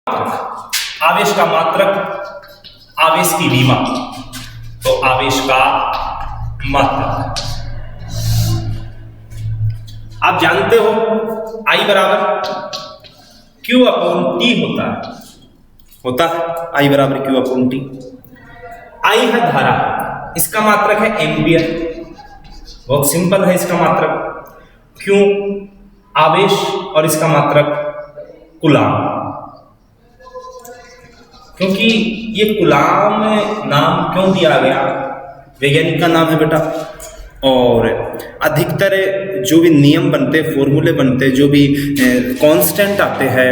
आवेश का मात्रक, आवेश की विमा, तो आवेश का मात्रक आप जानते हो I बराबर Q अपॉन T होता है I बराबर Q अपॉन T। I है धारा, इसका मात्रक है एम्पियर, बहुत सिंपल है इसका मात्रक। Q आवेश और इसका मात्रक कूलाम, क्योंकि ये कूलाम नाम क्यों दिया गया, वैज्ञानिक का नाम है बेटा। और अधिकतर जो भी नियम बनते, फॉर्मूले बनते, जो भी कांस्टेंट आते हैं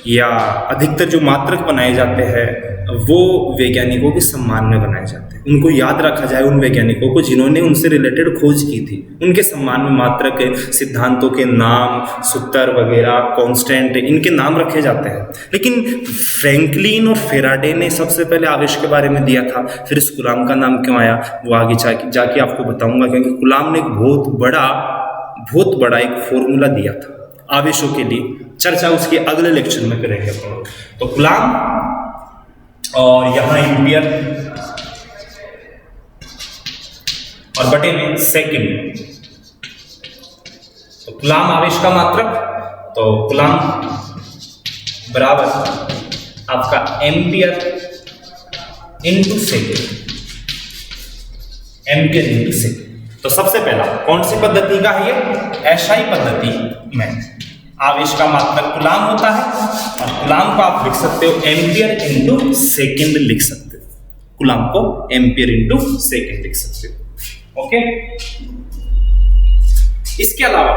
या अधिकतर जो मात्रक बनाए जाते हैं वो वैज्ञानिकों के सम्मान में बनाए जाते हैं। उनको याद रखा जाए उन वैज्ञानिकों को जिन्होंने उनसे रिलेटेड खोज की थी, उनके सम्मान में मात्रक, सिद्धांतों के नाम, सूत्र वगैरह, कांस्टेंट, इनके नाम रखे जाते हैं। लेकिन फ्रैंकलिन और फेराडे ने सबसे पहले आवेश के बारे में दिया था। फिर इस कूलाम का नाम क्यों आया वो आगे जाके आपको बताऊंगा, क्योंकि कूलाम ने एक बहुत बड़ा एक फॉर्मूला दिया था आवेशों के लिए। चर्चा उसके अगले लेक्चर में करेंगे अपन। तो कूलाम और यहां एम्पियर और बटे में सेकंड। तो कूलाम आवेश का मात्रक, तो कूलाम बराबर आपका ampere into second, ampere into second. तो सबसे पहला कौन सी पद्धति का है ये, SI पद्धति में आवेश का मात्रक कूलाम होता है और कूलाम को आप लिख सकते हो एम्पियर इनटू सेकंड लिख सकते हो, कूलाम को एम्पियर इनटू सेकंड लिख सकते हो। ओके, इसके अलावा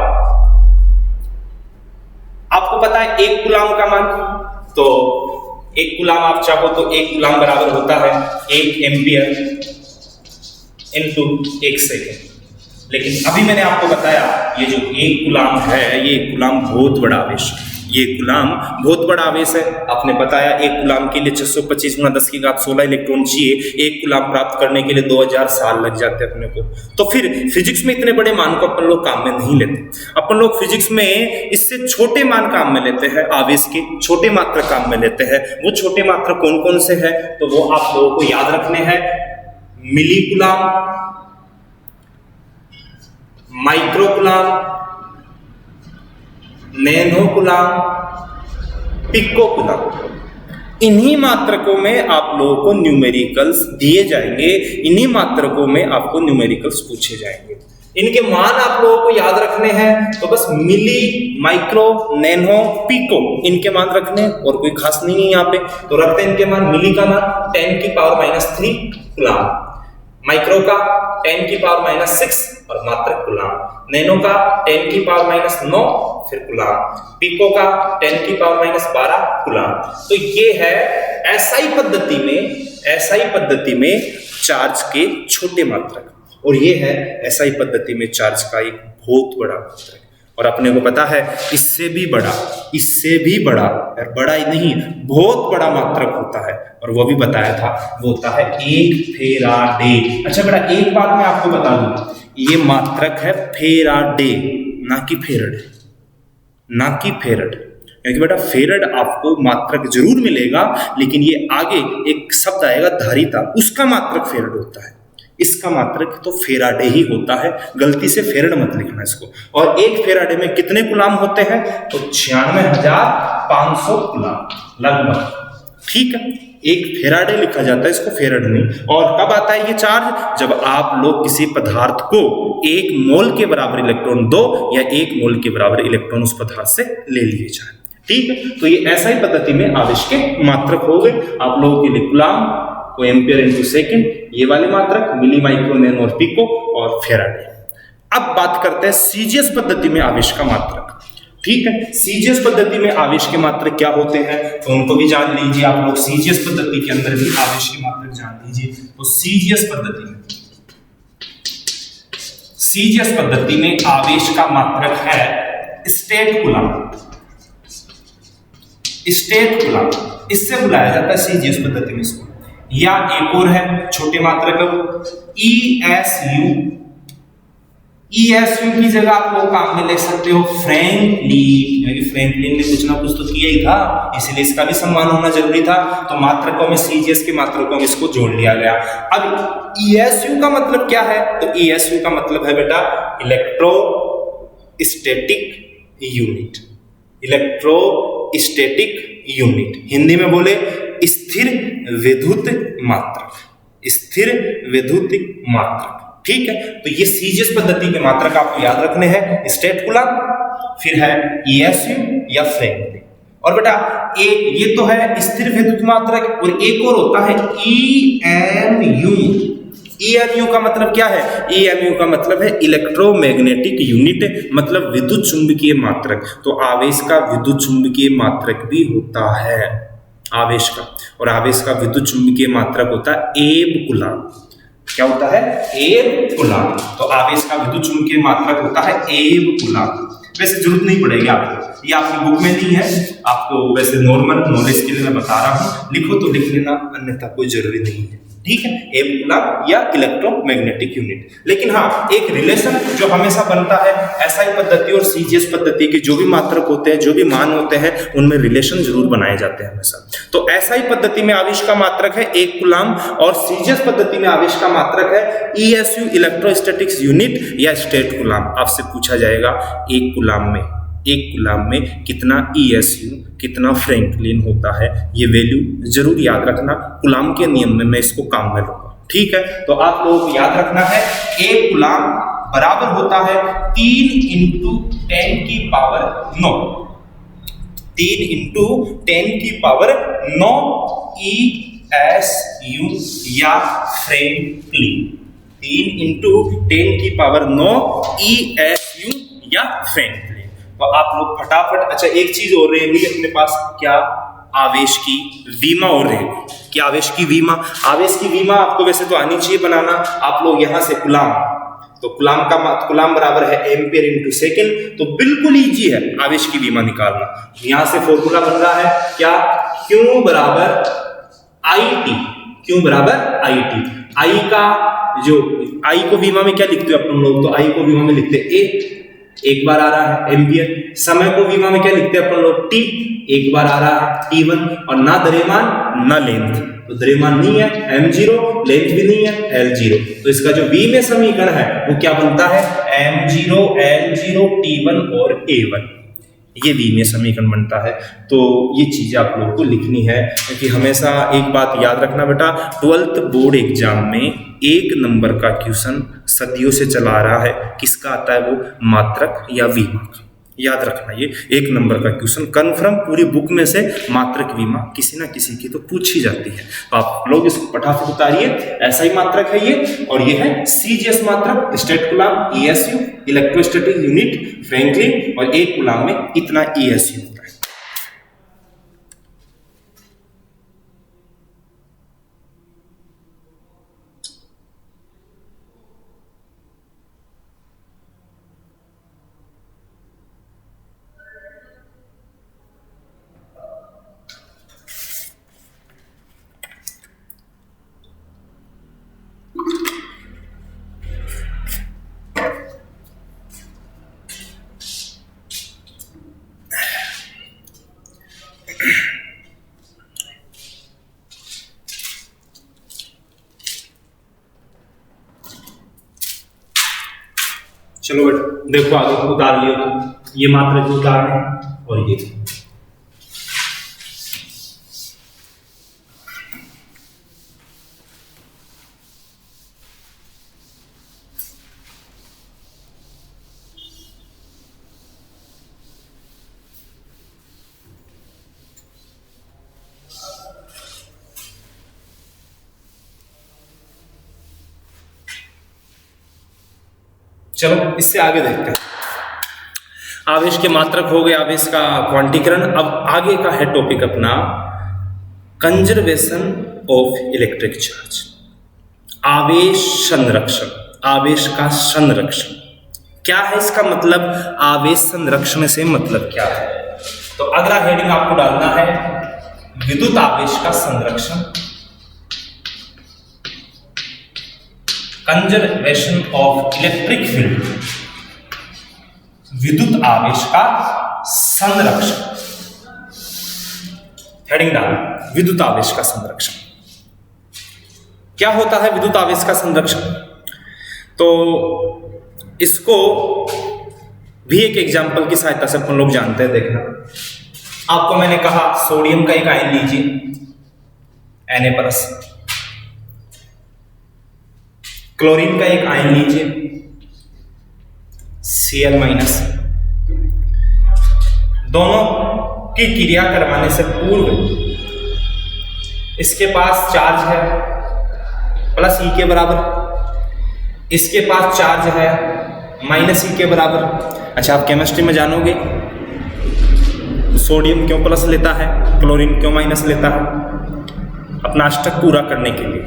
आपको पता है एक कूलाम का मान, तो एक कूलाम आप चाहो तो एक कूलाम बराबर होता है 1 एम्पियर इनटू 1 सेकंड। लेकिन अभी मैंने आपको बताया ये जो एक कूलाम है, ये कूलाम बहुत बड़ा आवेश है, ये कूलाम बहुत बड़ा आवेश है। आपने बताया एक कूलाम के लिए 625 × 10⁻16 इलेक्ट्रॉन चाहिए, एक कूलाम प्राप्त करने के लिए 2000 साल लग जाते हैं अपने को। तो फिर फिजिक्स में इतने बड़े मान को अपन लोग काम में नहीं लेते, अपन लोग फिजिक्स में इससे छोटे मान काम में लेते हैं, आवेश के छोटे मात्रक काम में लेते हैं। वो छोटे मात्रक कौन कौन से हैं, तो वो आप लोगों को याद रखने हैं। Milli coulomb, micro coulomb, nano coulomb, pico coulomb. इन्हीं मात्रकों में आप लोगों को न्यूमेरिकल्स दिए जाएंगे, इन्हीं मात्रकों में आपको न्यूमेरिकल्स पूछे जाएंगे। इनके मान आप लोगों को याद रखने हैं, तो बस मिली, माइक्रो, नैनो, पिको, इनके मान रखने, और कोई खास नहीं है यहाँ पे। तो रखते हैं इनके मान। मिली का मान 10⁻³ कूलाम, माइक्रो का 10⁻⁻6 और मात्रक कूलाम, नैनो का 10⁻⁹ फिर कूलाम, पिको का 10⁻12 कूलाम। तो ये है SI पद्धति में चार्ज के छोटे मात्रक, और ये है SI पद्धति में चार्ज का एक बहुत बड़ा मात्रक। और अपने को पता है इससे भी बड़ा और बड़ा ही नहीं, बहुत बड़ा मात्रक होता है, और वो भी बताया था, वो होता है 1 फेराडे। अच्छा बेटा, एक बात मैं आपको बता दूं, ये मात्रक है फेराडे, ना कि फेरड। क्योंकि बेटा फेरड आपको मात्रक जरूर मिलेगा, लेकिन ये आगे एक शब्द आएगा धारिता, उसका मात्रक फेरड होता है, इसका मात्रक तो फेराडे ही होता है। गलती से फेरड मत लिखना इसको। और एक फेराडे में कितने कूलाम होते हैं, तो 96,500 कूलाम लगभग, ठीक है। एक फेराडे लिखा जाता है, इसको फेरड नहीं। और कब आता है ये चार्ज, जब आप लोग किसी पदार्थ को 1 मोल के बराबर इलेक्ट्रॉन दो या 1 मोल के बराबर इलेक्ट्रॉन उस पदार्थ से ले लिए जाए, ठीक है। तो ये SI पद्धति में आवेश के मात्रक हो गए आप लोगों के लिए। कूलाम को एम्पियर इनटू सेकंड, ये वाले मात्रक मिली, माइक्रो, नैनो और पिको, और फेराडे। अब बात करते हैं सीजीएस पद्धति में आवेश का मात्रक, ठीक है। सीजीएस पद्धति में आवेश के मात्रक क्या होते हैं, तो उनको भी जान लीजिए आप लोग। सीजीएस पद्धति के अंदर भी आवेश के मात्रक जान लीजिए। तो सीजीएस पद्धति में आवेश का मात्रक है स्टेट कूलाम, इससे बुलाया जाता है सीजीएस पद्धति में इसको। या एक और है छोटे मात्रक ESU, ESU की जगह आप लोग काम में ले सकते हो फ्रैंकलिन, क्योंकि फ्रैंकलिन ने कुछ ना कुछ तो किया ही था, इसलिए इसका भी सम्मान होना जरूरी था। तो मात्रकों में CGS के मात्रकों में इसको जोड़ लिया गया। अब ESU का मतलब क्या है? तो ESU का मतलब है बेटा electrostatic unit. Electrostatic unit, Hindi में बोले स्थिर विद्युत मात्रक, स्थिर विद्युत मात्रक। ठीक है, तो ये सीजीएस पद्धति के मात्रक आपको याद रखने हैं, स्टेट कूलम, फिर है ESU या फ्रैंकलिन। और बेटा एक ये तो है स्थिर विद्युत मात्रक, और एक और होता है EMU। EMU का मतलब क्या है? EMU का मतलब है इलेक्ट्रोमैग्नेटिक यूनिट, मतलब विद्युत चुंबकीय मात्रक। तो आवेश का विद्युत चुंबकीय मात्रक भी होता है, आवेश का, और आवेश का विद्युत चुंबकीय मात्रक होता है एब कूलम। क्या होता है? एब कूलम। तो आवेश का विद्युत चुंबकीय मात्रक होता है एब कूलम। वैसे जरूरत नहीं पड़ेगी आपको, ये आपकी बुक में नहीं है, आपको वैसे नॉर्मल नॉलेज के लिए मैं बता रहा हूँ, लिखो तो लिख लेना, अन्यथा कोई जरूरी नहीं है। ठीक है, एब कूलम या इलेक्ट्रोमैग्नेटिक यूनिट। लेकिन हाँ, एक रिलेशन जो हमेशा बनता है एसआई पद्धति और सीजीएस पद्धति के, जो भी मात्रक होते हैं, जो भी मान होते हैं, उनमें रिलेशन जरूर बनाए जाते हैं हमेशा। तो एसआई पद्धति में आवेश का मात्रक है 1 कूलम, और सीजीएस पद्धति में आवेश का मात्रक है ESU इलेक्ट्रोस्टैटिक्स यूनिट या स्टेट कूलम। आपसे पूछा जाएगा 1 कूलम में कितना ESU कितना फ्रैंकलिन होता है, ये वैल्यू जरूर याद रखना। कूलम के नियम में मैं इसको काम में लूंगा। ठीक है, तो आप लोगों को याद रखना है 1 कूलम बराबर होता है 3 × 10 की पावर 9, 3 × 10 की पावर 9 ESU या फ्रैंकलिन, 3 × 10 की पावर 9 ESU या फ्रैंकलिन। तो आप लोग फटाफट, अच्छा एक चीज और रहेगी अपने पास, क्या? आवेश की विमा और रहेगी। क्या आवेश की विमा? आवेश की विमा आपको वैसे तो आनी चाहिए बनाना। आप लोग यहां से कूलम, तो कूलम बराबर है एम्पियर × सेकेंड, तो बिल्कुल इजी है आवेश की विमा निकालना। यहां से फॉर्मूला बन रहा है क्या? Q बराबर IT, Q बराबर IT। I का जो I को विमा में क्या लिखते हो अपन लोग? तो I को विमा में लिखते हैं A, एक बार आ रहा है एम्पियर। समय को विमा में क्या लिखते हैं अपन लोग? T, एक बार आ रहा है T1। और ना द्रव्यमान ना लेंथ, तो द्रव्यमान नहीं है m0, लेंथ भी नहीं है L0, तो इसका जो V में समीकरण है वो क्या बनता है? m0 L0 T1 और A1, ये V में समीकरण बनता है। तो ये चीज आप लोगों को लिखनी है, क्योंकि हमेशा एक बात याद रखना बेटा, 12th बोर्ड एग्जाम में 1 नंबर का क्वेश्चन सदियों से चला आ रहा है, किसका आता है? वो मात्रक या विमा का। याद रखना, ये 1 नंबर का क्वेश्चन कन्फर्म, पूरी बुक में से मात्रक विमा किसी ना किसी की तो पूछी जाती है। तो आप लोग इसको फटाफट उतारिए, ऐसा ही मात्रक है ये, और ये है सीजीएस मात्रक, state coulomb, ESU electrostatic unit, Franklin, और 1 कूलम में इतना ESU होता है। चलो बेटा देखो, आगे को उतार लियो, तो ये मात्रक जो उतारने हैं, और ये चलो इससे आगे देखते हैं। आवेश के मात्रक हो गए, आवेश का क्वांटीकरण। अब आगे का है टॉपिक अपना कंजर्वेशन ऑफ इलेक्ट्रिक चार्ज, आवेश संरक्षण, आवेश का संरक्षण। क्या है इसका मतलब? आवेश संरक्षण से मतलब क्या है? तो अगला हेडिंग आपको डालना है विद्युत आवेश का संरक्षण, कंजर्वेशन ऑफ इलेक्ट्रिक फील्ड, विद्युत आवेश का संरक्षण। हेडिंग डाल, विद्युत आवेश का संरक्षण। क्या होता है विद्युत आवेश का संरक्षण? तो इसको भी एक एग्जाम्पल की सहायता से अपन लोग जानते हैं। देखना, आपको मैंने कहा सोडियम का एक आयन लीजिए Na+, क्लोरीन का एक आयन लीजिए Cl-। दोनों की क्रिया करवाने से पूर्व इसके पास चार्ज है +E के बराबर, इसके पास चार्ज है -E के बराबर। अच्छा, आप केमिस्ट्री में जानोगे सोडियम क्यों प्लस लेता है, क्लोरीन क्यों माइनस लेता है, अपना अष्टक पूरा करने के लिए।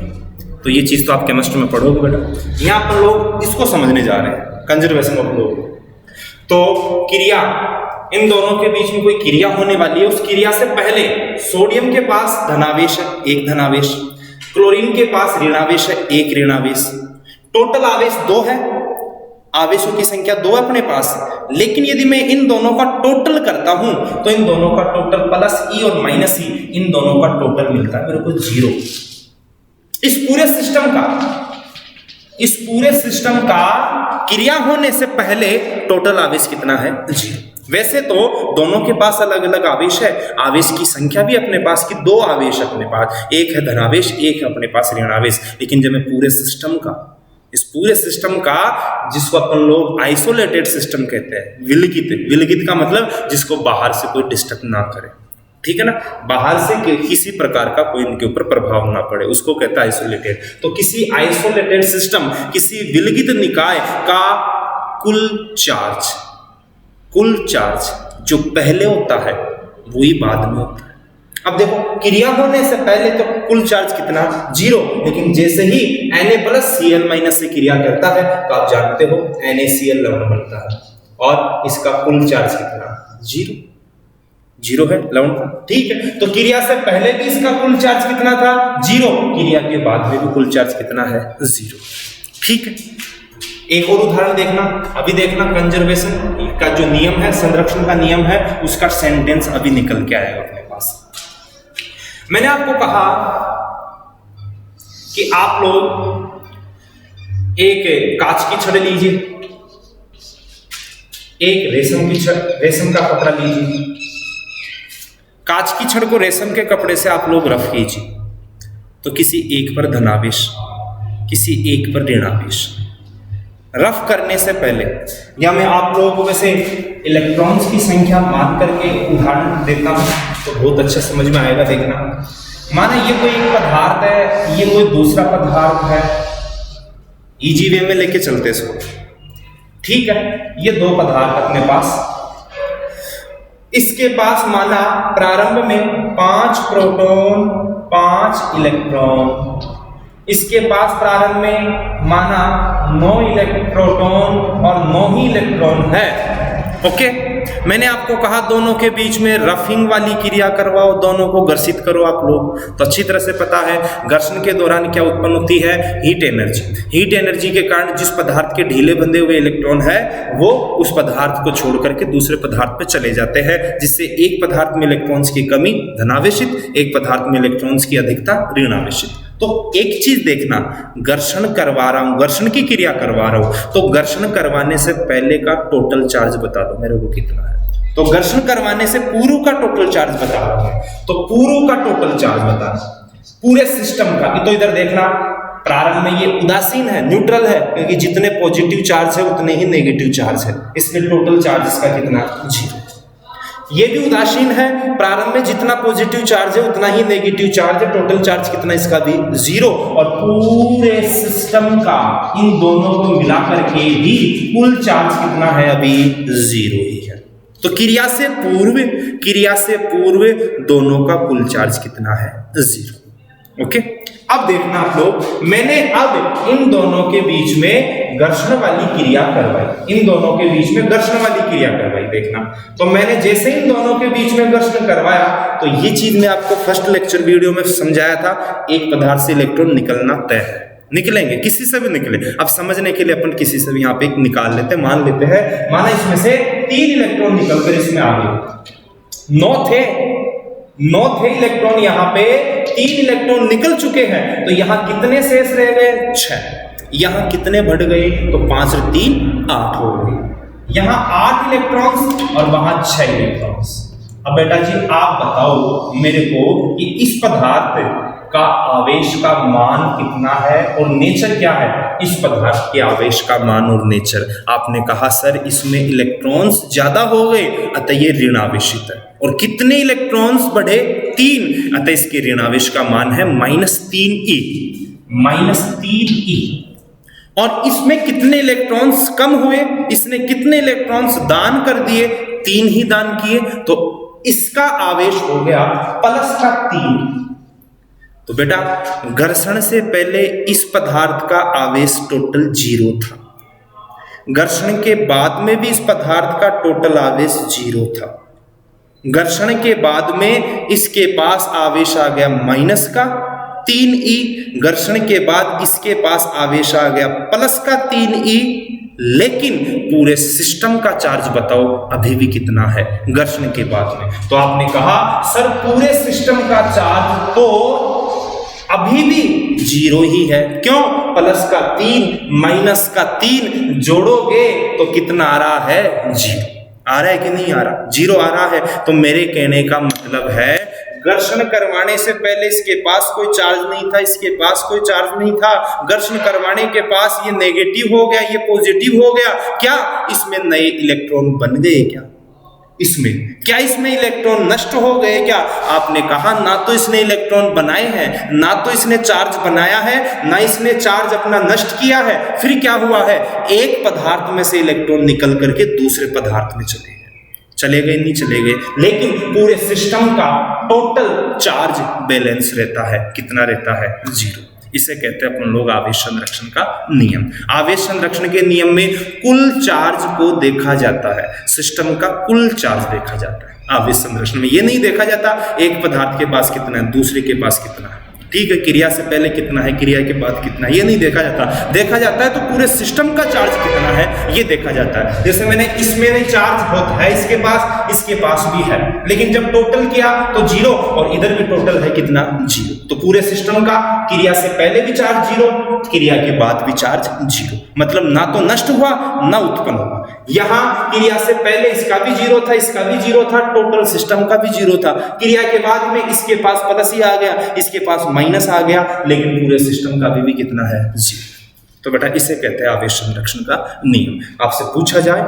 तो ये चीज तो आप केमिस्ट्री में पढ़ोगे बेटा। यहाँ पर लोग इसको समझने जा रहे हैं, कंजर्वेशन ऑफ लोग। तो क्रिया, इन दोनों के बीच में कोई क्रिया होने वाली है, उस क्रिया से पहले सोडियम के पास धनावेश है 1 धनावेश, क्लोरीन के पास ऋणावेश है 1 ऋणावेश, टोटल आवेश 2 है, आवेशों की संख्या 2 है अपने पास। लेकिन यदि मैं इन दोनों का टोटल करता हूं तो इन दोनों का टोटल +E और -E, इन दोनों का टोटल मिलता है मेरे को 0। इस पूरे सिस्टम का क्रिया होने से पहले टोटल आवेश कितना है? 0। वैसे तो दोनों के पास अलग अलग आवेश है, आवेश की संख्या भी अपने पास की 2 आवेश अपने पास, एक है धनावेश, एक है अपने पास ऋणावेश। लेकिन जब मैं पूरे सिस्टम का, इस पूरे सिस्टम का, जिसको अपन लोग आइसोलेटेड सिस्टम कहते हैं, विलगित का मतलब जिसको बाहर से कोई डिस्टर्ब ना करे, ठीक है ना, बाहर से किसी प्रकार का कोई इनके ऊपर प्रभाव ना पड़े, उसको कहता है आइसोलेटेड। तो किसी आइसोलेटेड सिस्टम, किसी विलगित निकाय का कुल चार्ज जो पहले होता है वही बाद में होता है। अब देखो, क्रिया होने से पहले तो कुल चार्ज कितना? 0। लेकिन जैसे ही Na+Cl- से क्रिया करता है तो आप जानते हो NaCl लवण बनता है, और इसका कुल चार्ज कितना? 0 है लवण, ठीक है। तो क्रिया से पहले भी इसका कुल चार्ज कितना था? 0। क्रिया के बाद में भी कुल चार्ज कितना है? 0, ठीक है। एक और उदाहरण देखना, अभी देखना कंजर्वेशन का जो नियम है, संरक्षण का नियम है, उसका सेंटेंस अभी निकल के आएगा अपने पास। मैंने आपको कहा कि आप लोग एक कांच की छड़ लीजिए, एक रेशम का कपड़ा लीजिए। कांच की छड़ को रेशम के कपड़े से आप लोग रफ कीजिए, तो किसी एक पर धनावेश, किसी एक पर ऋणावेश। रफ करने से पहले, या मैं आप लोगों को वैसे इलेक्ट्रॉन्स की संख्या मान करके उदाहरण देता हूं तो बहुत अच्छा समझ में आएगा। देखना, माना ये कोई एक पदार्थ है, ये कोई दूसरा पदार्थ है, इजी वे में लेके चलते इसको, ठीक है। ये 2 पदार्थ अपने पास, इसके पास माना प्रारंभ में 5 प्रोटॉन 5 इलेक्ट्रॉन, इसके पास प्रारंभ में माना 9 प्रोटॉन और 9 ही इलेक्ट्रॉन है, ओके। मैंने आपको कहा दोनों के बीच में रफिंग वाली क्रिया करवाओ, दोनों को घर्षित करो आप लोग। तो अच्छी तरह से पता है घर्षण के दौरान क्या उत्पन्न होती है? Heat energy. हीट एनर्जी के कारण जिस पदार्थ के ढीले बंधे हुए इलेक्ट्रॉन है वो उस पदार्थ को छोड़ करके दूसरे पदार्थ पे चले जाते हैं, जिससे एक पदार्थ में इलेक्ट्रॉन्स की कमी धनावेशित, एक पदार्थ में इलेक्ट्रॉन्स की अधिकता ऋणावेशित। तो एक चीज देखना, घर्षण करवा रहा हूं, घर्षण की क्रिया करवा रहा हूं, तो घर्षण करवाने से पहले का टोटल चार्ज बता दो मेरे को कितना है। तो घर्षण करवाने से पूर्व का टोटल चार्ज बता रहा हूं, तो पूर्व का टोटल चार्ज बता पूरे सिस्टम का। तो इधर देखना, प्रारंभ में ये उदासीन है, न्यूट्रल है, क्योंकि जितने पॉजिटिव चार्ज है उतने ही नेगेटिव चार्ज है, इसलिए टोटल चार्ज इसका कितना? 0। ये भी उदासीन है, प्रारंभ में जितना पॉजिटिव चार्ज है उतना ही नेगेटिव चार्ज है, टोटल चार्ज कितना इसका भी? 0। और पूरे सिस्टम का इन दोनों को मिलाकर के भी कुल चार्ज कितना है? अभी 0 ही है। तो क्रिया से पूर्व दोनों का कुल चार्ज कितना है? 0, ओके। अब देखना आप लोग, मैंने अब इन दोनों के बीच में घर्षण वाली क्रिया करवाई, इन दोनों के बीच में घर्षण वाली क्रिया करवाई। देखना, तो मैंने जैसे इन दोनों के बीच में घर्षण करवाया तो ये चीज मैं आपको फर्स्ट लेक्चर वीडियो में समझाया था, एक पदार्थ से इलेक्ट्रॉन निकलना तय है, निकलेंगे, किसी से भी निकले। अब समझने के लिए अपन किसी से भी यहाँ पे निकाल लेते हैं, मान लेते हैं, माना इसमें से 3 इलेक्ट्रॉन निकलकर इसमें आ गए। 9 थे इलेक्ट्रॉन, यहां पे 3 इलेक्ट्रॉन निकल चुके हैं, तो यहां कितने शेष रह गए? 6। यहां कितने बढ़ गए? तो 5 और 3 8 हो गए। यहां 8 इलेक्ट्रॉन्स और वहां 6 इलेक्ट्रॉन्स। अब बेटा जी आप बताओ मेरे को कि इस पदार्थ का आवेश का मान कितना है और नेचर क्या है? इस पदार्थ के आवेश का मान और नेचर। आपने कहा सर इसमें इलेक्ट्रॉन्स ज्यादा हो गए, अतः ये ऋण आवेशित है। और कितने इलेक्ट्रॉन्स बढ़े? 3, अतः इसके ऋण आवेश का मान है -3e। -3e। और इसमें कितने इलेक्ट्रॉन्स कम हुए? इसने कितने इलेक्ट्रॉन्स दान कर दिए? 3 ही दान किए, तो इसका आवेश हो गया +3। तो बेटा घर्षण से पहले इस पदार्थ का आवेश टोटल 0 था, घर्षण के बाद में भी इस पदार्थ का टोटल आवेश 0 था। घर्षण के बाद में इसके पास आवेश आ गया -3e, घर्षण के बाद इसके पास आवेश आ गया +3e। लेकिन पूरे सिस्टम का चार्ज बताओ अभी भी कितना है घर्षण के बाद में? तो आपने कहा सर पूरे सिस्टम का चार्ज तो अभी भी 0 ही है। क्यों? +3 -3 जोड़ोगे तो कितना आ रहा है? 0 आ रहा है कि नहीं आ रहा? 0 आ रहा है। तो मेरे कहने का मतलब है घर्षण करवाने से पहले इसके पास कोई चार्ज नहीं था, इसके पास कोई चार्ज नहीं था। घर्षण करवाने के पास ये नेगेटिव हो गया, ये पॉजिटिव हो गया। क्या इसमें नए इलेक्ट्रॉन बन गए? क्या इसमें इलेक्ट्रॉन नष्ट हो गए? क्या? आपने कहा ना तो इसने इलेक्ट्रॉन बनाए हैं, ना तो इसने चार्ज बनाया है, ना इसने चार्ज अपना नष्ट किया है। फिर क्या हुआ है? एक पदार्थ में से इलेक्ट्रॉन निकल करके दूसरे पदार्थ में चले गए, नहीं चले गए। लेकिन पूरे सिस्टम का टोटल चार्ज बैलेंस रहता है। कितना रहता है? 0। इसे कहते हैं अपन लोग आवेश संरक्षण का नियम। आवेश संरक्षण के नियम में कुल चार्ज को देखा जाता है, सिस्टम का कुल चार्ज देखा जाता है। आवेश संरक्षण में ये नहीं देखा जाता एक पदार्थ के पास कितना है, दूसरे के पास कितना है, ठीक है, क्रिया से पहले कितना है, क्रिया के बाद कितना है, ये नहीं देखा जाता। देखा जाता है तो पूरे सिस्टम का चार्ज कितना है ये देखा जाता है। जैसे मैंने इसमें नहीं चार्ज होता है, इसके पास भी है, लेकिन जब टोटल किया तो 0 और इधर भी टोटल है कितना? 0। तो पूरे सिस्टम का क्रिया से पहले भी चार्ज 0, क्रिया के बाद भी चार्ज 0। मतलब ना तो नष्ट हुआ ना उत्पन्न हुआ। यहां क्रिया से पहले इसका भी 0 था, इसका भी 0 था, टोटल सिस्टम का भी 0 था। क्रिया के बाद में इसके पास प्लस ही आ गया, इसके पास माइनस आ गया, लेकिन पूरे सिस्टम का भी कितना है? 0। तो बेटा इसे कहते हैं आवेश संरक्षण का नियम। आपसे पूछा जाए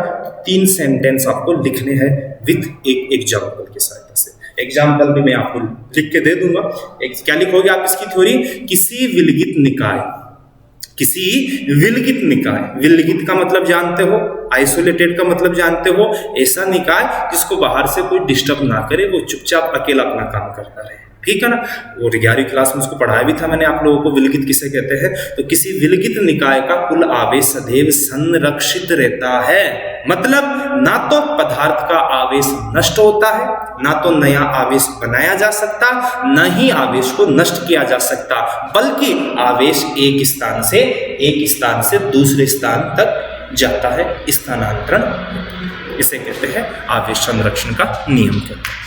3 सेंटेंस आपको लिखने हैं विथ एक एग्जाम्पल की सहायता से। एग्जाम्पल भी मैं आपको लिख के दे दूंगा। क्या लिखोगे आप इसकी थ्योरी? किसी विलगित निकाय, विलगित का मतलब जानते हो, आइसोलेटेड का मतलब जानते हो, ऐसा निकाय जिसको बाहर से कोई डिस्टर्ब ना करे, वो चुपचाप अकेला अपना काम करता रहे, ठीक है ना। और 11वीं क्लास में उसको पढ़ाया भी था मैंने आप लोगों को, विलगित किसे कहते हैं। तो किसी विलगित निकाय का कुल आवेश सदैव संरक्षित रहता है। मतलब ना तो पदार्थ का आवेश नष्ट होता है, ना तो नया आवेश बनाया जा सकता, न ही आवेश को नष्ट किया जा सकता, बल्कि आवेश एक स्थान से दूसरे स्थान तक जाता है, स्थानांतरण। इसे कहते हैं आवेश संरक्षण का नियम कहते हैं।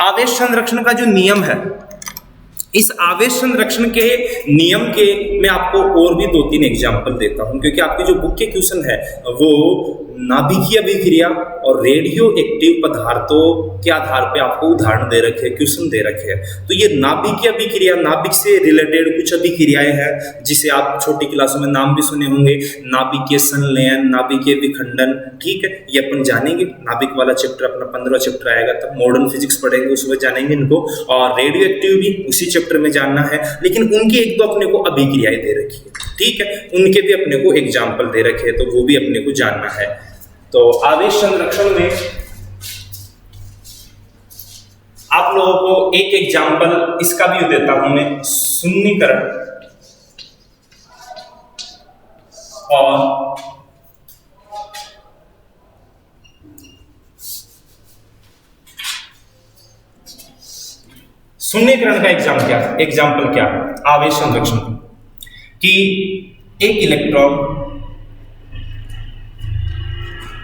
आवेश संरक्षण का जो नियम है, इस आवेश संरक्षण के नियम के मैं आपको और भी 2-3 एग्जाम्पल देता हूं, क्योंकि आपकी जो बुक के क्वेश्चन है वो नाभिकीय अभिक्रिया और रेडियो एक्टिव पदार्थों के आधार पे आपको उदाहरण दे रखे हैं, क्वेश्चन दे रखे हैं। तो ये नाभिकीय अभिक्रिया, नाभिक से रिलेटेड कुछ अभिक्रियाएं हैं जिसे आप छोटी क्लासों में नाम भी सुने होंगे, नाभिकीय संलयन, नाभिकीय विखंडन, ठीक है, ये अपन जानेंगे। नाभिक वाला चैप्टर अपना 15वां चैप्टर आएगा, तब मॉडर्न फिजिक्स पढ़ेंगे, उसमें जानेंगे इनको। और रेडियो एक्टिव भी उसी चैप्टर में जानना है, लेकिन उनकी 1-2 अपने को अभिक्रियाएं दे रखी है, ठीक है, उनके भी अपने को एग्जाम्पल दे रखे हैं, तो वो भी अपने को जानना है। तो आवेश संरक्षण में आप लोगों को एक एग्जाम्पल इसका भी देता हूं मैं, शून्यीकरण और शून्यकरण का एग्जाम्पल क्या है आवेश संरक्षण कि एक इलेक्ट्रॉन,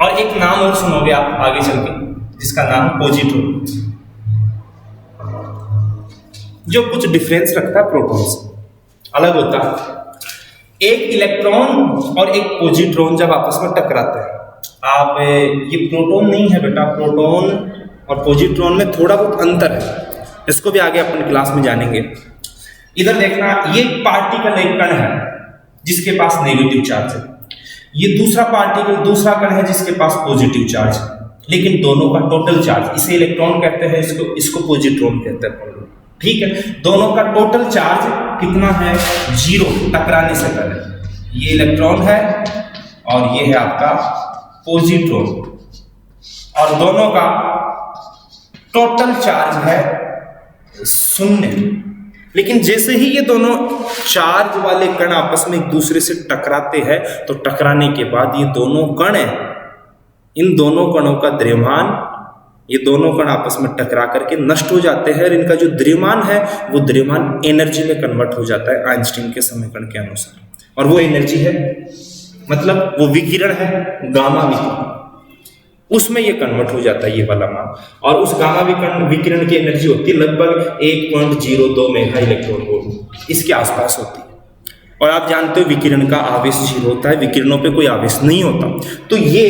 और एक नाम और सुनोगे आप आगे चल के जिसका नाम पॉजिट्रॉन, जो कुछ डिफरेंस रखता है प्रोटॉन से, अलग होता है। एक इलेक्ट्रॉन और एक पॉजिट्रॉन जब आपस में टकराते हैं, आप ये प्रोटॉन नहीं है बेटा, प्रोटॉन और पॉजिट्रॉन में थोड़ा बहुत अंतर है, इसको भी आगे अपन क्लास में जानेंगे। इधर देखना, ये पार्टिकल एक कण है जिसके पास नेगेटिव चार्ज है, ये दूसरा पार्टिकल दूसरा कण है जिसके पास पॉजिटिव चार्ज है, लेकिन दोनों का टोटल चार्ज, इसे इलेक्ट्रॉन कहते हैं, इसको पॉजिट्रॉन कहते हैं, ठीक है। दोनों का टोटल चार्ज कितना है? 0 टकराने से पहले। ये इलेक्ट्रॉन है और ये है आपका पॉजिट्रॉन, और दोनों का टोटल चार्ज है 0। लेकिन जैसे ही ये दोनों चार्ज वाले कण आपस में एक दूसरे से टकराते हैं, तो टकराने के बाद ये दोनों कण है, इन दोनों कणों का द्रव्यमान, ये दोनों कण आपस में टकरा करके नष्ट हो जाते हैं, और इनका जो द्रव्यमान है वो द्रव्यमान एनर्जी में कन्वर्ट हो जाता है आइंस्टीन के समीकरण के अनुसार, और वो एनर्जी है, मतलब वो विकिरण है, गामा विकिरण, उसमें ये कन्वर्ट हो जाता है ये वाला मान, और उस गामा विकिरण की एनर्जी होती है लगभग 1.02 मेगा इलेक्ट्रॉन वोल्ट, इसके आसपास होती है। और आप जानते हो विकिरण का आवेश 0 होता है, विकिरणों पे कोई आवेश नहीं होता। तो ये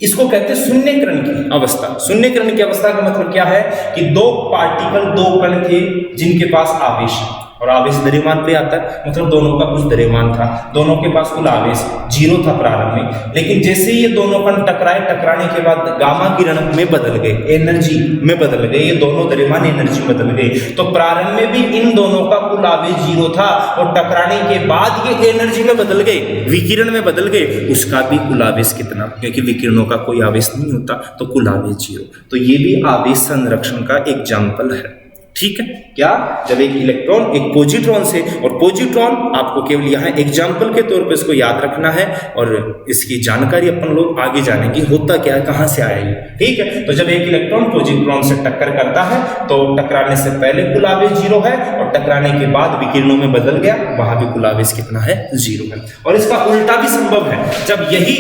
इसको कहते हैं शून्यकरण की अवस्था। शून्यकरण की अवस्था का मतलब क्या है कि दो पार्टिकल, दो कण थे जिनके पास आवेश है, और आवेश द्रव्यमान पे आता है, मतलब दोनों का कुछ द्रव्यमान था, दोनों के पास कुल आवेश 0 था प्रारंभ में, लेकिन जैसे ये दोनों कण टकराए, टकराने के बाद गामा किरण में बदल गए, एनर्जी में बदल गए, ये दोनों द्रव्यमान एनर्जी बदल गए। तो प्रारंभ में भी इन दोनों का कुल आवेश 0 था, और टकराने के बाद ये एनर्जी में बदल गए, विकिरण में बदल गए, उसका भी कुल आवेश कितना, क्योंकि विकिरणों का कोई आवेश नहीं होता, तो कुल आवेश 0। तो ये भी आवेश संरक्षण का एग्जाम्पल है, ठीक है। क्या? जब एक इलेक्ट्रॉन एक पॉजिट्रॉन से, और पॉजिट्रॉन आपको केवल यहाँ एग्जाम्पल के तौर पे इसको याद रखना है, और इसकी जानकारी अपन लोग आगे जानेंगे होता क्या है, कहाँ से आएगी, ठीक है। तो जब एक इलेक्ट्रॉन पॉजिट्रॉन से टक्कर करता है, तो टकराने से पहले कुल आवेश 0 है, और टकराने के बाद विकिरणों में बदल गया, वहां भी कुल आवेश कितना है? 0 है। और इसका उल्टा भी संभव है, जब यही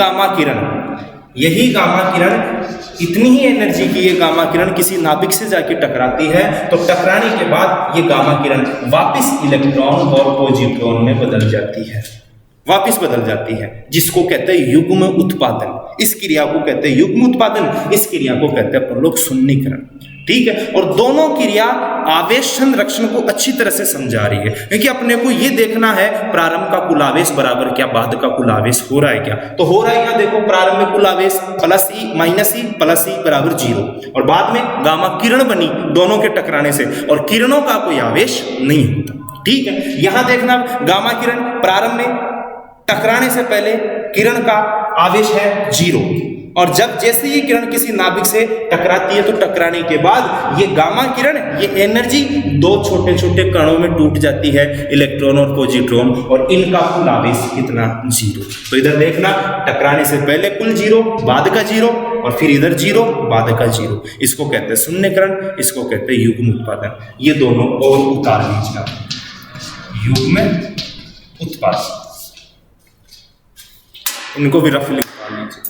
गामा किरण इतनी ही एनर्जी की ये गामा किरण किसी नाभिक से जाके टकराती है, तो टकराने के बाद ये गामा किरण वापस इलेक्ट्रॉन और पॉजिट्रॉन में बदल जाती है, वापस बदल जाती है, जिसको कहते हैं युग्म उत्पादन। इस क्रिया को कहते हैं युग्म उत्पादन, इस क्रिया को कहते हैं अपन लोग शून्यकरण, ठीक है। और दोनों क्रिया आवेश संरक्षण को अच्छी तरह से समझा रही है, क्योंकि अपने को ये देखना है प्रारंभ का कुल आवेश बराबर क्या बाद का कुल आवेश हो रहा है क्या। तो हो रहा है क्या, देखो प्रारंभ में कुल आवेश +E बराबर 0, और बाद में गामा किरण बनी दोनों के टकराने से, और किरणों का कोई आवेश नहीं होता, ठीक है। यहां देखना, गामा किरण प्रारंभ में टकराने से पहले किरण का आवेश है 0, और जब जैसे ये किरण किसी नाभिक से टकराती है, तो टकराने के बाद ये गामा किरण, ये एनर्जी दो छोटे छोटे कणों में टूट जाती है, इलेक्ट्रॉन और पॉजिट्रॉन, और इनका कुल आवेश कितना? 0। तो इधर देखना, टकराने से पहले कुल 0, बाद का 0, और फिर इधर 0, बाद का 0। इसको कहते हैं शून्यकरण, इसको कहते हैं युग्म उत्पादन। ये दोनों और उतार लीजिए, युग्म उत्पादन, इनको भी रफली उतार लीजिए।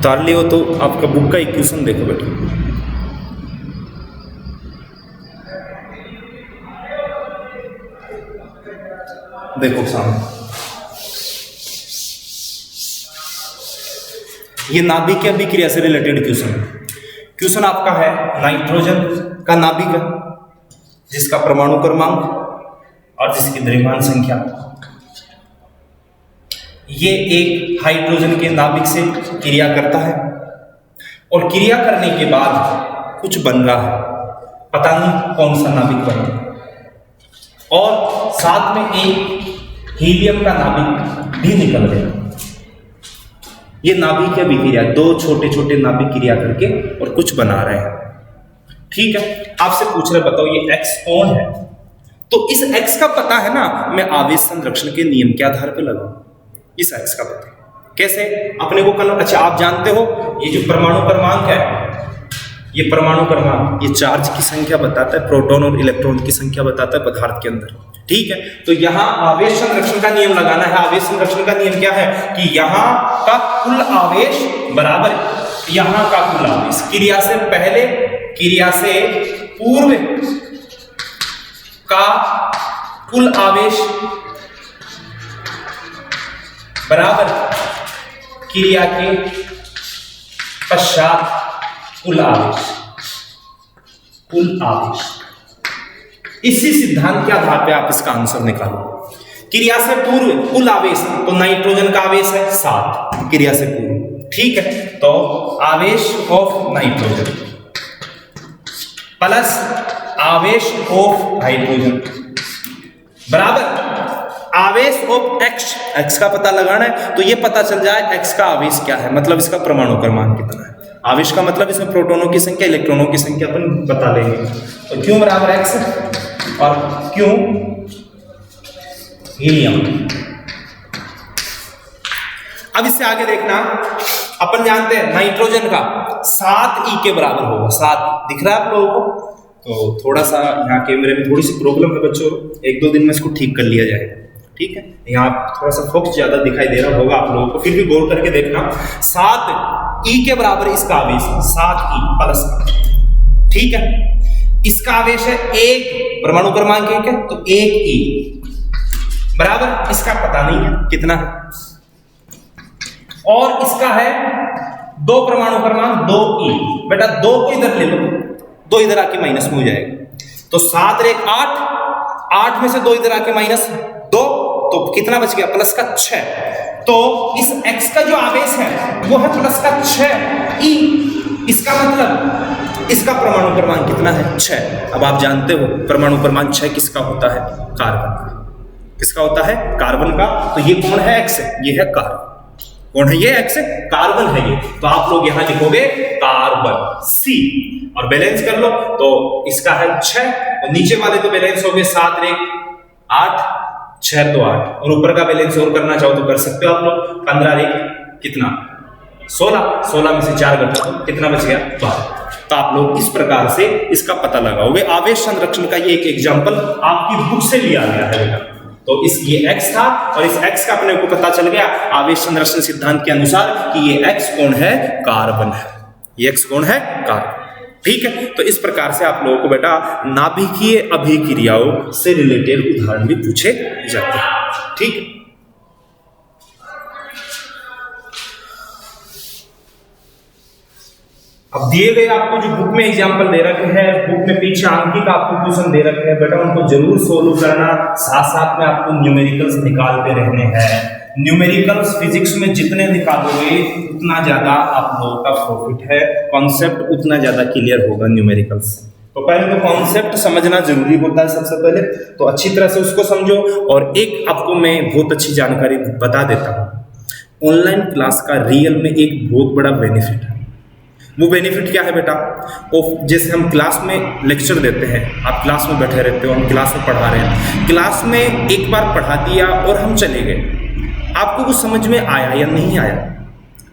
उतार लिए हो तो आपका बुक का एक क्वेश्चन देखो बेटा। देखो सामने ये नाभिक की अभिक्रिया से रिलेटेड क्वेश्चन है। क्वेश्चन आपका है नाइट्रोजन का नाभिक है जिसका परमाणु क्रमांक और जिसकी द्रव्यमान संख्या। ये एक हाइड्रोजन के नाभिक से क्रिया करता है और क्रिया करने के बाद कुछ बन रहा है, पता नहीं कौन सा नाभिक बन रहा है, और साथ में एक हीलियम का नाभिक भी निकल गया। ये नाभिक की अभिक्रिया, दो छोटे छोटे नाभिक क्रिया करके और कुछ बना रहे हैं। ठीक है, आपसे पूछ रहे बताओ ये एक्स कौन है? तो इस एक्स का पता है ना, मैं आवेश संरक्षण के नियम के आधार पर लगाऊं। इस एक्स का पता कैसे अपने को कल। अच्छा, आप जानते हो ये जो परमाणु क्रमांक है, ये परमाणु क्रमांक ये चार्ज की संख्या बताता है, प्रोटॉन और इलेक्ट्रॉन की संख्या बताता है पदार्थ के अंदर। ठीक है, तो यहां आवेश संरक्षण का नियम लगाना है। आवेश संरक्षण का नियम क्या है कि यहां का कुल आवेश बराबर यहां का कुल आवेश, क्रिया से पहले क्रिया से पूर्व का कुल आवेश बराबर क्रिया के पश्चात कुल आवेश। कुल आवेश, इसी सिद्धांत के आधार पे आप इसका आंसर निकालो। क्रिया से पूर्व कुल आवेश, तो नाइट्रोजन का आवेश है 7 क्रिया से पूर्व। ठीक है, तो आवेश ऑफ नाइट्रोजन प्लस आवेश ऑफ हाइड्रोजन बराबर आवेश ऑफ एक्स। एक्स का पता लगाना है तो ये पता चल जाए एक्स का आवेश क्या है, मतलब इसका परमाणु क्रमांक कितना है। आवेश का मतलब इसमें प्रोटॉनों की संख्या, इलेक्ट्रॉनों की संख्या अपन बता लेंगे। तो क्यों बराबर एक्स और क्यों हीलियम। अब इससे आगे देखना, अपन जानते हैं नाइट्रोजन का 7 ई के बराबर होगा। 7 दिख रहा है आप लोगों को? तो थोड़ा सा यहाँ कैमरे में थोड़ी सी प्रॉब्लम है बच्चों, 1-2 दिन में इसको ठीक कर लिया जाएगा। ठीक है, यहाँ थोड़ा सा फोकस ज्यादा दिखाई दे रहा होगा आप लोगों को, फिर भी गौर करके देखना। 7 ई के बराबर इसका आवेश, 7 ई प्लस। ठीक है, इसका आवेश है 1, परमाणु क्रमांक 1 है तो 1 ई बराबर, इसका पता नहीं है कितना है, और इसका है 2 परमाणु क्रमांक 2 ई। बेटा 2 को इधर ले लो, 2 इधर आके माइनस में हो जाएगा, तो 7 और 1 8, 8 में से 2 इधर आके माइनस 2, तो कितना बच गया? प्लस का 6। तो इस x का जो आवेश है वो है प्लस का 6 ई। इसका मतलब इसका परमाणु क्रमांक कितना है? 6। अब आप जानते हो परमाणु क्रमांक 6 किसका होता है? कार्बन का। किसका होता है? कार्बन का। तो ये कौन है? x, ये है कार्बन। कौन है ये? x, कार्बन है ये। तो आप लोग यहां लिखोगे कार्बन C, और बैलेंस कर लो तो इसका है 6, और नीचे वाले तो बैलेंस हो गए 7 और 1 8, 6 तो 8, और ऊपर का बैलेंस और करना चाहो तो कर सकते हो आप लोग। 15 और 1 कितना? 16, 16 में से 4 घटा तो कितना बच गया? 12। तो आप लोग इस प्रकार से इसका पता लगाओगे। आवेश संरक्षण का ये एक एग्जाम्पल आपकी बुक से लिया गया है। तो इस ये x था, और इस x का अपने को पता चल गया आवेश संरक्षण सिद्धांत के अनुसार कि ये x कौन है? कार्बन है। ये x कौन है? कार्बन। ठीक है, तो इस प्रकार से आप लोगों को बेटा नाभिकीय अभिक्रियाओं से रिलेटेड उदाहरण भी पूछे जाते हैं। ठीक है, अब दिए गए आपको जो बुक में एग्जांपल दे रखे हैं, बुक में पीछे अंकित आपको क्वेश्चन दे रखे हैं बेटा, उनको जरूर सोल्व करना। साथ साथ में आपको न्यूमेरिकल्स निकालते रहने हैं। न्यूमेरिकल्स फिजिक्स में जितने निकालोगे उतना ज्यादा आप लोगों का प्रॉफिट है, कॉन्सेप्ट उतना ज्यादा क्लियर होगा न्यूमेरिकल्स। तो पहले तो कॉन्सेप्ट समझना जरूरी होता है सबसे पहले, तो अच्छी तरह से उसको समझो। और एक आपको मैं बहुत अच्छी जानकारी बता देता हूँ, ऑनलाइन क्लास का रियल में एक बहुत बड़ा बेनिफिट है। वो बेनिफिट क्या है बेटा? जैसे हम क्लास में लेक्चर देते हैं, आप क्लास में बैठे रहते हो, हम क्लास में पढ़ा रहे हैं, क्लास में एक बार पढ़ा दिया और हम चले गए, आपको कुछ समझ में आया या नहीं आया?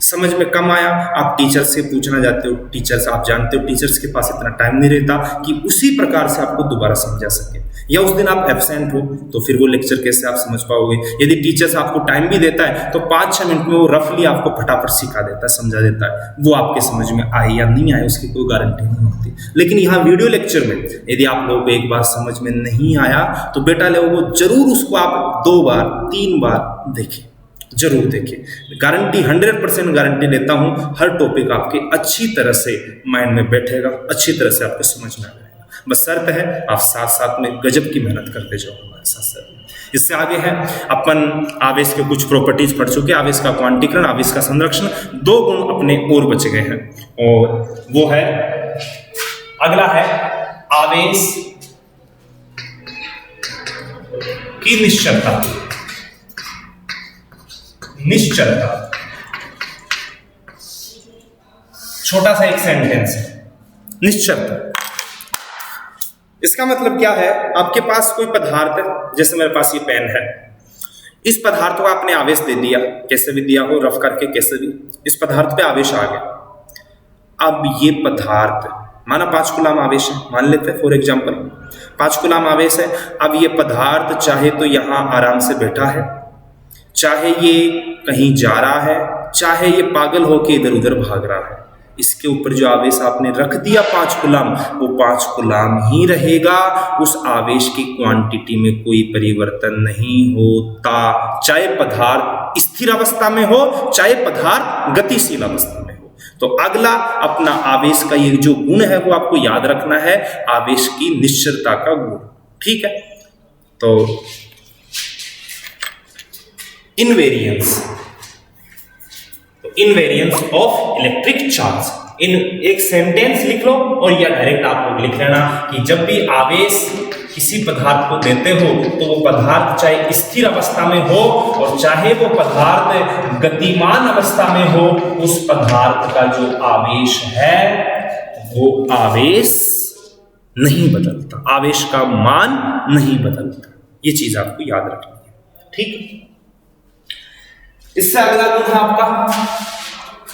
समझ में कम आया, आप टीचर से पूछना जाते हो, टीचर से आप जानते हो टीचर्स के पास इतना टाइम नहीं रहता कि उसी प्रकार से आपको दोबारा समझा सके। या उस दिन आप एब्सेंट हो तो फिर वो लेक्चर कैसे आप समझ पाओगे। यदि टीचर्स आपको टाइम भी देता है तो 5-6 मिनट में वो रफली आपको फटाफट सिखा देता है, समझा देता है, वो आपके समझ में आए या नहीं आए उसकी कोई गारंटी नहीं होती। लेकिन यहाँ वीडियो लेक्चर में यदि आप लोगों को एक बार समझ में नहीं आया तो बेटा लोगों जरूर उसको आप 2 बार 3 बार देखें, जरूर देखिए। गारंटी 100% गारंटी देता हूं हर टॉपिक आपके अच्छी तरह से माइंड में बैठेगा, अच्छी तरह से आपको समझ में आएगा। बस शर्त है आप साथ साथ में गजब की मेहनत करते जाओ हमारे साथ। इससे आगे है अपन आवेश के कुछ प्रॉपर्टीज पढ़ चुके, आवेश का क्वांटीकरण, आवेश का संरक्षण, 2 गुण अपने और बच गए हैं और वो है अगला है आवेश की निश्चलता। निश्चलता छोटा सा एक सेंटेंस है, निश्चलता। इसका मतलब क्या है, आपके पास कोई पदार्थ है, जैसे मेरे पास ये पेन है, इस पदार्थ को आपने आवेश दे दिया, कैसे भी दिया हो, रफ करके कैसे भी, इस पदार्थ पे आवेश आ गया। अब ये पदार्थ माना 5 कूलम आवेश है, मान लेते हैं फॉर एग्जांपल 5 कूलम आवेश है। अब ये पदार्थ चाहे तो यहाँ आराम से बैठा है, चाहे ये कहीं जा रहा है, चाहे ये पागल होके इधर उधर भाग रहा है, इसके ऊपर जो आवेश आपने रख दिया 5 कूलम, वो 5 कूलम ही रहेगा। उस आवेश की क्वांटिटी में कोई परिवर्तन नहीं होता, चाहे पदार्थ स्थिर अवस्था में हो, चाहे पदार्थ गतिशील अवस्था में हो। तो अगला अपना आवेश का ये जो गुण है वो आपको याद रखना है, आवेश की निश्चलता का गुण। ठीक है, तो invariance, invariance of electric charge. In एक सेंटेंस लिख लो और या डायरेक्ट आप लोग लिख लेना कि जब भी आवेश किसी पदार्थ को देते हो तो वो पदार्थ चाहे स्थिर अवस्था में हो और चाहे वो पदार्थ गतिमान अवस्था में हो, उस पदार्थ का जो आवेश है वो आवेश नहीं बदलता, आवेश का मान नहीं बदलता। ये चीज आपको याद रखनी है। ठीक है, इससे अगला गुण है आपका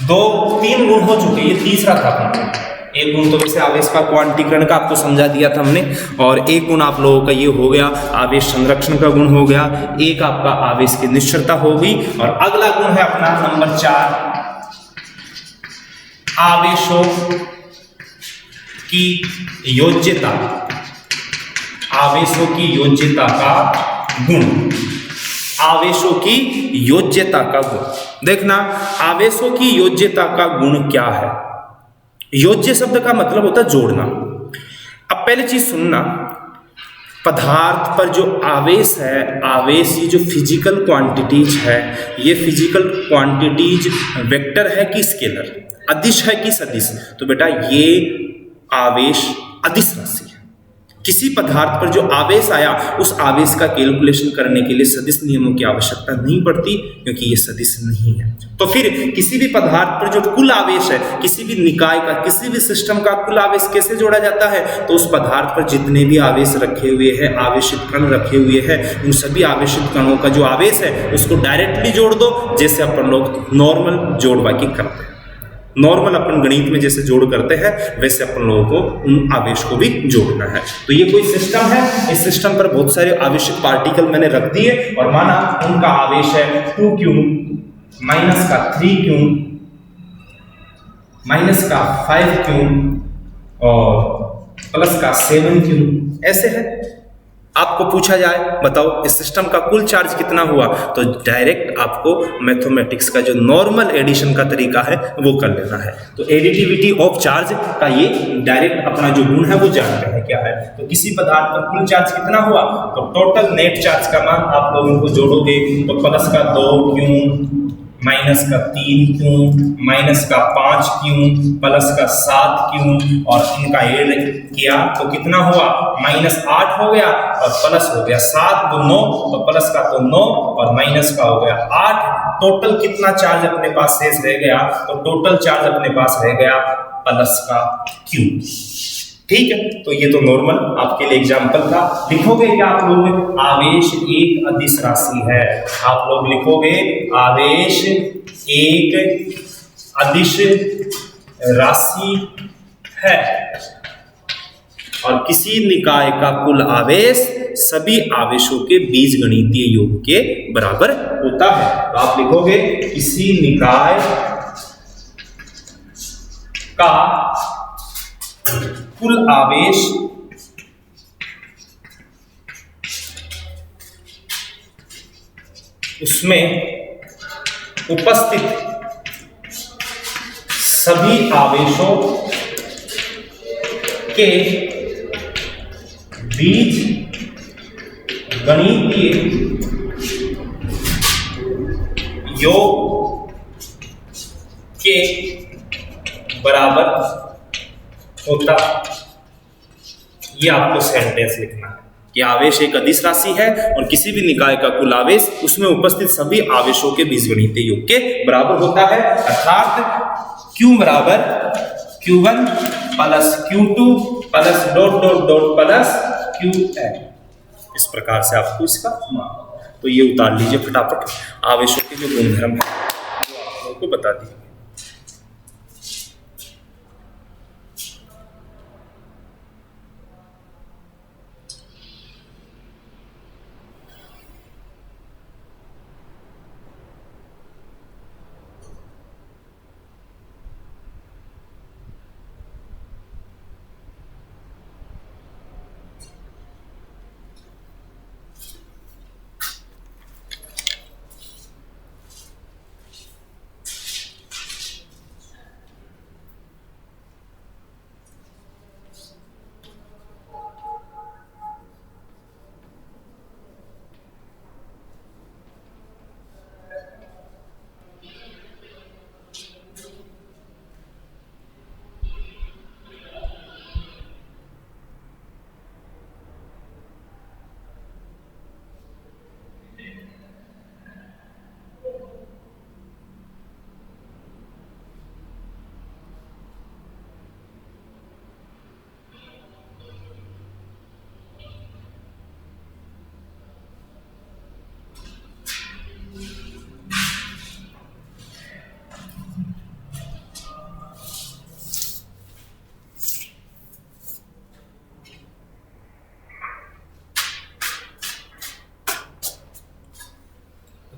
2-3 गुण हो चुके, ये तीसरा था अपना। एक गुण तो वैसे आवेश का क्वांटीकरण का आपको समझा दिया था हमने, और एक गुण आप लोगों का ये हो गया आवेश संरक्षण का गुण हो गया, एक आपका आवेश की निश्चलता हो गई, और अगला गुण है अपना नंबर 4 आवेशों की योज्यता। आवेशों की योज्यता का गुण, आवेशों की योज्यता का गुण। देखना आवेशों की योज्यता का गुण क्या है। योज्य शब्द का मतलब होता है जोड़ना। अब पहले चीज सुनना, पदार्थ पर जो आवेश है, आवेश ये जो फिजिकल क्वांटिटीज है, ये फिजिकल क्वांटिटीज वेक्टर है कि स्केलर, अदिश है कि सदिश। तो बेटा ये आवेश अदिश राशि है। किसी पदार्थ पर जो आवेश आया उस आवेश का कैलकुलेशन करने के लिए सदिश नियमों की आवश्यकता नहीं पड़ती, क्योंकि ये सदिश नहीं है। तो फिर किसी भी पदार्थ पर जो कुल आवेश है, किसी भी निकाय का, किसी भी सिस्टम का कुल आवेश कैसे जोड़ा जाता है, तो उस पदार्थ पर जितने भी आवेश रखे हुए हैं, आवेशित कण रखे हुए हैं, उन सभी आवेशित कणों का जो आवेश है उसको डायरेक्टली जोड़ दो, जैसे अपन लोग नॉर्मल जोड़बाकी करते हैं। नॉर्मल अपन गणित में जैसे जोड़ करते हैं वैसे अपन लोगों को उन आवेश को भी जोड़ना है। तो ये कोई सिस्टम है, इस सिस्टम पर बहुत सारे आवेशित पार्टिकल मैंने रख दिए और माना उनका आवेश है 2q माइनस का 3q माइनस का 5q और प्लस का 7q, ऐसे है। आपको पूछा जाए बताओ इस सिस्टम का कुल चार्ज कितना हुआ, तो डायरेक्ट आपको मैथमेटिक्स का जो नॉर्मल एडिशन का तरीका है वो कर लेना है। तो एडिटिविटी ऑफ चार्ज का ये डायरेक्ट अपना जो गुण है वो जानते हैं क्या है। तो किसी पदार्थ पर कुल चार्ज कितना हुआ, तो टोटल नेट चार्ज का मान आप लोग इनको जोड़ोगे तो प्लस का 2q माइनस का 3q माइनस का 5q प्लस का 7q और इनका ऐड किया तो कितना हुआ, -8 हो गया और प्लस हो गया 7 तो 9, तो प्लस का तो 9 और माइनस का हो गया 8। टोटल कितना चार्ज अपने पास शेष रह गया, तो टोटल चार्ज अपने पास रह गया प्लस का q। ठीक है, तो ये तो नॉर्मल आपके लिए एग्जांपल था। लिखोगे क्या आप लोग, आवेश एक अदिश राशि है। आप लोग लिखोगे आवेश एक अदिश राशि है और किसी निकाय का कुल आवेश सभी आवेशों के बीजगणितीय योग के बराबर होता है। तो आप लिखोगे किसी निकाय का कुल आवेश उसमें उपस्थित सभी आवेशों के बीज गणितीय योग के बराबर होता। ये आपको सेंटेंस लिखना है कि आवेश एक अदिश राशि है और किसी भी निकाय का कुल आवेश उसमें उपस्थित सभी आवेशों के बीजगणितीय योग के बराबर होता है। अर्थात Q बराबर Q1 plus Q2 plus dot dot dot plus Qn। इस प्रकार से आपको इसका मान, तो ये उतार लीजिए फटाफट। आवेशों के जो गुणधर्म है वो आप लोगों को बता दिए।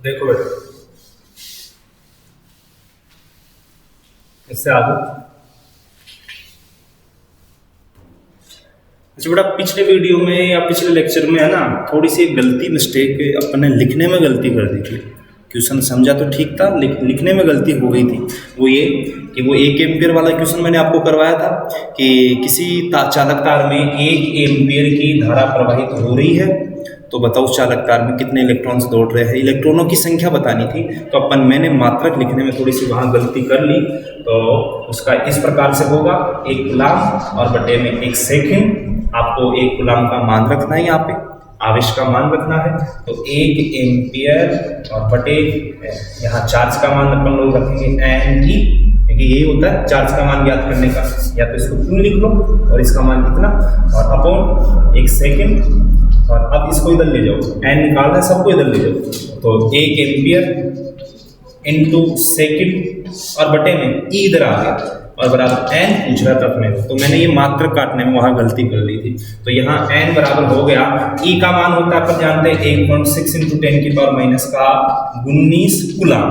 देखो बेटा, इससे आगे अच्छा बेटा, पिछले वीडियो में या पिछले लेक्चर में है ना, थोड़ी सी गलती मिस्टेक अपने लिखने में गलती कर दी थी। क्वेश्चन समझा तो ठीक था, लिखने में गलती हो गई थी। वो ये कि वो 1 एम्पियर वाला क्वेश्चन मैंने आपको करवाया था कि किसी चालक तार में 1 एम्पियर की धारा प्रवाहित हो रही है, तो बताओ उस चालक तार में कितने इलेक्ट्रॉन्स दौड़ रहे हैं, इलेक्ट्रॉनों की संख्या बतानी थी। तो मैंने मात्रक लिखने में थोड़ी सी वहाँ गलती कर ली। तो उसका इस प्रकार से होगा, 1 कूलाम और बटे में 1 सेकेंड। आपको 1 कूलाम का मान रखना है, यहाँ पे आवेश का मान रखना है। तो 1 एम्पियर और बटे यहाँ चार्ज का मान अपन लोग रखेंगे NE, क्योंकि यही होता है चार्ज का मान ज्ञात करने का। या तो इसको क्यों लिख लो और इसका मान कितना, और अपॉन 1 सेकेंड। और अब इसको इधर ले जाओ, n निकालना है, सबको इधर ले जाओ। तो 1 एम्पियर इंटू सेकेंड और बटे में E इधर आ गया और बराबर n पूछ रहा था अपने। तो मैंने ये मात्र काटने में वहाँ गलती कर ली थी। तो यहाँ n बराबर हो गया, E का मान होता है अपन जानते हैं 1.6 इंटू 10 की पावर माइनस का 19 कूलाम,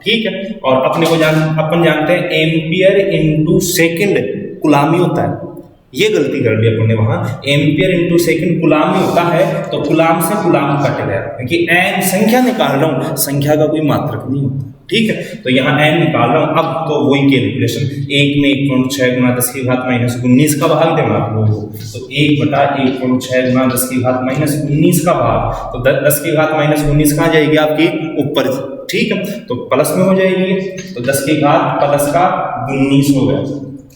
ठीक है। और अपने को अपन जानते हैं एम्पियर इंटू सेकेंड कूलाम ही होता है। ये गलती कर ली अपन ने वहाँ, एम्पियर इंटू सेकेंड कूलाम ही होता है। तो कूलाम से कूलाम कट गया, क्योंकि n संख्या निकाल रहा हूँ, संख्या का कोई मात्रक नहीं होता, ठीक है। तो यहाँ n निकाल रहा हूँ। अब तो वही कैलकुलेशन, 1 में 1.6 गुना 10 की घात माइनस 19 का भाग देना आप लोगों को। तो 1 बटा 1.6 गुना 10 की घात माइनस 19 का भाग, तो 10 की घात माइनस 19 कहाँ जाएगी आपकी, ऊपर, ठीक है। तो प्लस में हो जाएगी, तो 10 की घात प्लस का 19 हो गया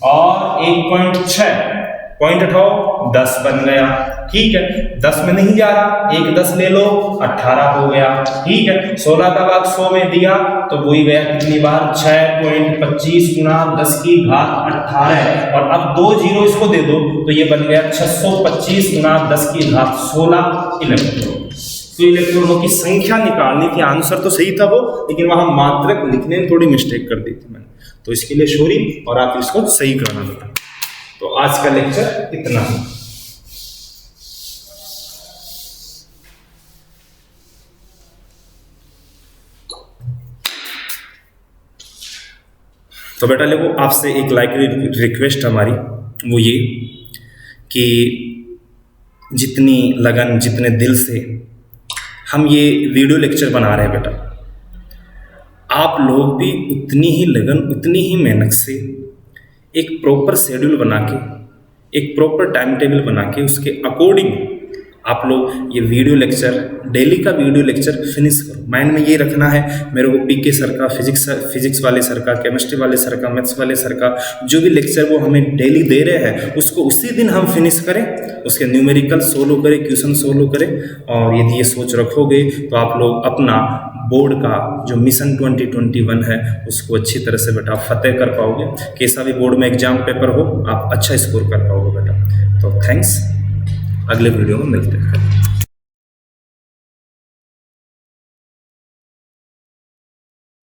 और 1.6 पॉइंट उठाओ 10 बन गया, ठीक है। 10 में नहीं जा रहा, 1 10 ले लो 18 हो गया, ठीक है। 16 का भाग 100 में दिया तो वही गया कितनी बार, 6.25 गुना 10 की घात 18। और अब 2 जीरो इसको दे दो तो ये बन गया 625 गुना 10 की घात 16 इलेक्ट्रॉन। तो इलेक्ट्रॉनों की संख्या निकालनी थी, आंसर तो सही था वो, लेकिन वहां मात्रक लिखने में थोड़ी मिस्टेक कर दी थी मैंने। तो इसके लिए सॉरी, और आप इसको सही करना बेटा। तो आज का लेक्चर इतना ही। तो बेटा देखो, आपसे एक लाइकली रिक्वेस्ट हमारी वो ये कि जितनी लगन, जितने दिल से हम ये वीडियो लेक्चर बना रहे हैं बेटा, आप लोग भी उतनी ही लगन, उतनी ही मेहनत से एक प्रॉपर शेड्यूल बना के, एक प्रॉपर टाइम टेबल बना के उसके अकॉर्डिंग आप लोग ये वीडियो लेक्चर, डेली का वीडियो लेक्चर फिनिश करो। माइंड में ये रखना है, मेरे को पीके सर का, फिजिक्स वाले सर का, केमिस्ट्री वाले सर का, मैथ्स वाले सर का जो भी लेक्चर वो हमें डेली दे रहे हैं उसको उसी दिन हम फिनिश करें, उसके न्यूमेरिकल सोल्व करें, क्वेश्चन सोल्व करें। और यदि ये सोच रखोगे तो आप लोग अपना बोर्ड का जो मिशन 2021 है उसको अच्छी तरह से बेटा फतेह कर पाओगे। कैसा भी बोर्ड में एग्जाम पेपर हो, आप अच्छा स्कोर कर पाओगे बेटा। तो थैंक्स, अगले वीडियो में मिलते हैं।